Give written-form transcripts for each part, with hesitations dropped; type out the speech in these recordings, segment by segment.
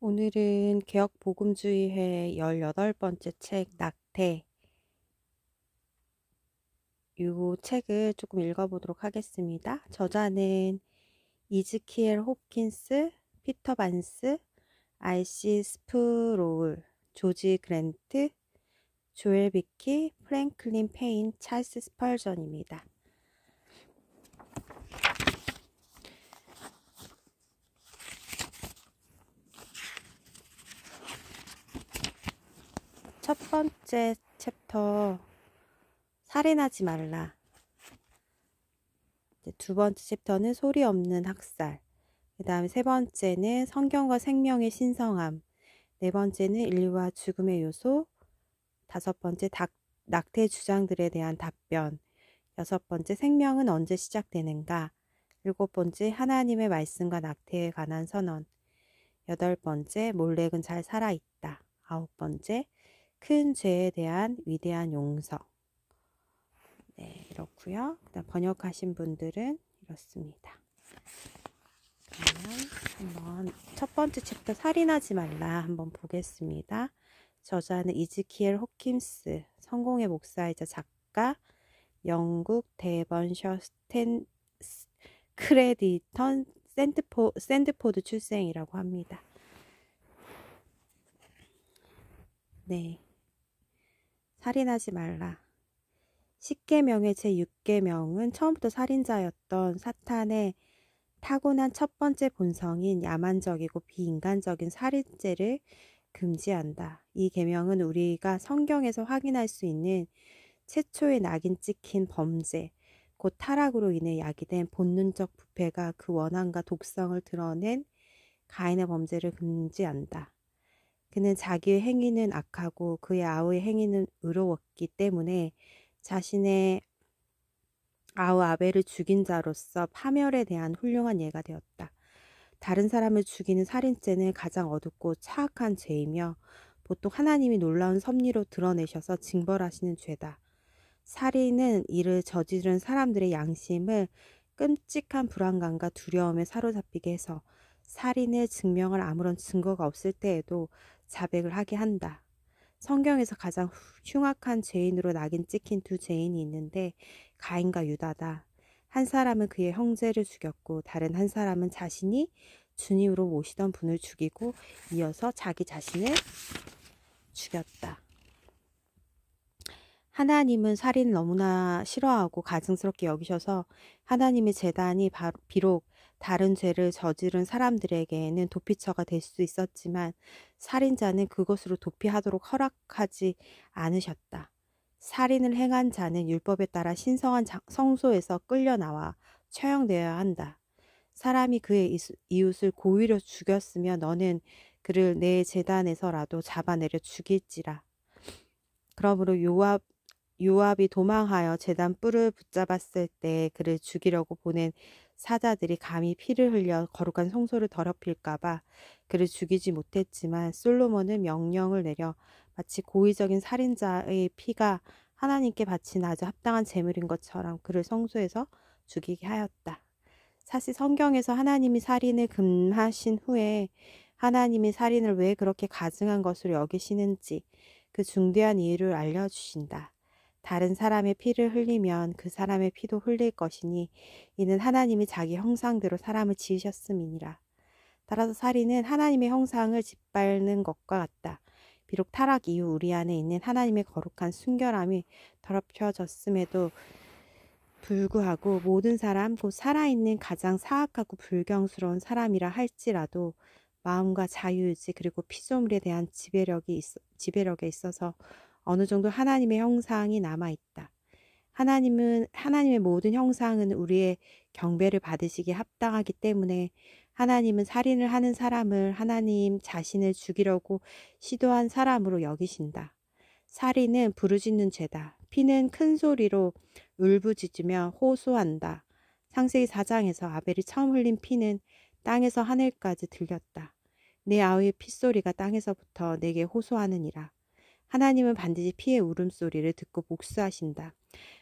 오늘은 개혁복음주의회 18번째 책 낙태 이 책을 조금 읽어보도록 하겠습니다. 저자는 이즈키엘 홉킨스, 피터 반스, R.C. 스프로울, 조지 그랜트, 조엘 비키, 프랭클린 페인, 찰스 스펄전입니다. 첫 번째 챕터 살인하지 말라. 두 번째 챕터는 소리 없는 학살. 그 다음에 세 번째는 성경과 생명의 신성함. 네 번째는 인류와 죽음의 요소. 다섯 번째 낙태 주장들에 대한 답변. 여섯 번째 생명은 언제 시작되는가. 일곱 번째 하나님의 말씀과 낙태에 관한 선언. 여덟 번째 몰렉은 잘 살아있다. 아홉 번째 큰 죄에 대한 위대한 용서. 네, 이렇고요. 그다음 번역하신 분들은 이렇습니다. 그러면 한번 첫 번째 챕터 살인하지 말라 한번 보겠습니다. 저자는 이즈키엘 호킨스, 성공의 목사이자 작가, 영국 데번셔 크레디턴 샌드포드 출생이라고 합니다. 네, 살인하지 말라. 10계명의 제6계명은 처음부터 살인자였던 사탄의 타고난 첫 번째 본성인 야만적이고 비인간적인 살인죄를 금지한다. 이 계명은 우리가 성경에서 확인할 수 있는 최초의 낙인 찍힌 범죄, 곧 타락으로 인해 야기된 본능적 부패가 그 원한과 독성을 드러낸 가인의 범죄를 금지한다. 그는 자기의 행위는 악하고 그의 아우의 행위는 의로웠기 때문에 자신의 아우 아벨을 죽인 자로서 파멸에 대한 훌륭한 예가 되었다. 다른 사람을 죽이는 살인죄는 가장 어둡고 차악한 죄이며 보통 하나님이 놀라운 섭리로 드러내셔서 징벌하시는 죄다. 살인은 이를 저지른 사람들의 양심을 끔찍한 불안감과 두려움에 사로잡히게 해서 살인을 증명할 아무런 증거가 없을 때에도 자백을 하게 한다. 성경에서 가장 흉악한 죄인으로 낙인 찍힌 두 죄인이 있는데 가인과 유다다. 한 사람은 그의 형제를 죽였고 다른 한 사람은 자신이 주님으로 모시던 분을 죽이고 이어서 자기 자신을 죽였다. 하나님은 살인을 너무나 싫어하고 가증스럽게 여기셔서 하나님의 제단이 비록 다른 죄를 저지른 사람들에게는 도피처가 될 수 있었지만 살인자는 그것으로 도피하도록 허락하지 않으셨다. 살인을 행한 자는 율법에 따라 신성한 성소에서 끌려나와 처형되어야 한다. 사람이 그의 이웃을 고의로 죽였으며 너는 그를 내 제단에서라도 잡아내려 죽일지라. 그러므로 요압이 도망하여 제단 뿔을 붙잡았을 때 그를 죽이려고 보낸 사자들이 감히 피를 흘려 거룩한 성소를 더럽힐까봐 그를 죽이지 못했지만 솔로몬은 명령을 내려 마치 고의적인 살인자의 피가 하나님께 바친 아주 합당한 제물인 것처럼 그를 성소에서 죽이게 하였다. 사실 성경에서 하나님이 살인을 금하신 후에 하나님이 살인을 왜 그렇게 가증한 것으로 여기시는지 그 중대한 이유를 알려주신다. 다른 사람의 피를 흘리면 그 사람의 피도 흘릴 것이니 이는 하나님이 자기 형상대로 사람을 지으셨음이니라. 따라서 살인은 하나님의 형상을 짓밟는 것과 같다. 비록 타락 이후 우리 안에 있는 하나님의 거룩한 순결함이 더럽혀졌음에도 불구하고 모든 사람, 곧 살아있는 가장 사악하고 불경스러운 사람이라 할지라도 마음과 자유의지 그리고 피조물에 대한 지배력에 있어서 어느 정도 하나님의 형상이 남아있다. 하나님의 모든 형상은 우리의 경배를 받으시기에 합당하기 때문에 하나님은 살인을 하는 사람을 하나님 자신을 죽이려고 시도한 사람으로 여기신다. 살인은 부르짖는 죄다. 피는 큰 소리로 울부짖으며 호소한다. 창세기 4장에서 아벨이 처음 흘린 피는 땅에서 하늘까지 들렸다. 내 아우의 핏소리가 땅에서부터 내게 호소하느니라. 하나님은 반드시 피의 울음소리를 듣고 복수하신다.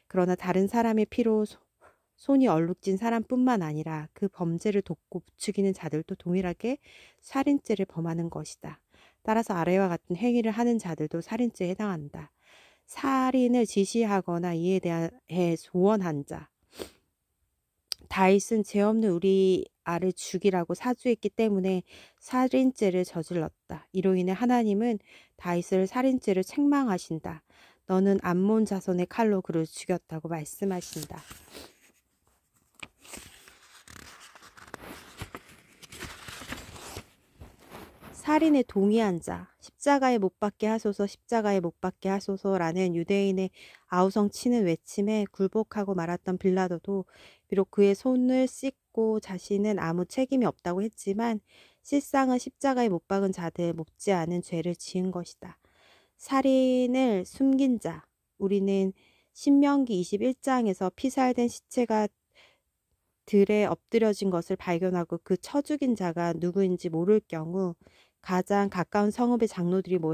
그러나 다른 사람의 피로 손이 얼룩진 사람뿐만 아니라 그 범죄를 돕고 부추기는 자들도 동일하게 살인죄를 범하는 것이다. 따라서 아래와 같은 행위를 하는 자들도 살인죄에 해당한다. 살인을 지시하거나 이에 대해 조언한 자. 다윗은 죄 없는 우리 아를 죽이라고 사주했기 때문에 살인죄를 저질렀다. 이로 인해 하나님은 다윗을 살인죄로 책망하신다. 너는 암몬 자손의 칼로 그를 죽였다고 말씀하신다. 살인에 동의한 자, 십자가에 못 박게 하소서, 십자가에 못 박게 하소서라는 유대인의 아우성치는 외침에 굴복하고 말았던 빌라도도 비록 그의 손을 씻고 자신은 아무 책임이 없다고 했지만 실상은 십자가에 못 박은 자들 못지않은 죄를 지은 것이다. 살인을 숨긴 자, 우리는 신명기 21장에서 피살된 시체가 들에 엎드려진 것을 발견하고 그 쳐 죽인 자가 누구인지 모를 경우 가장 가까운 성읍의 장로들이 모여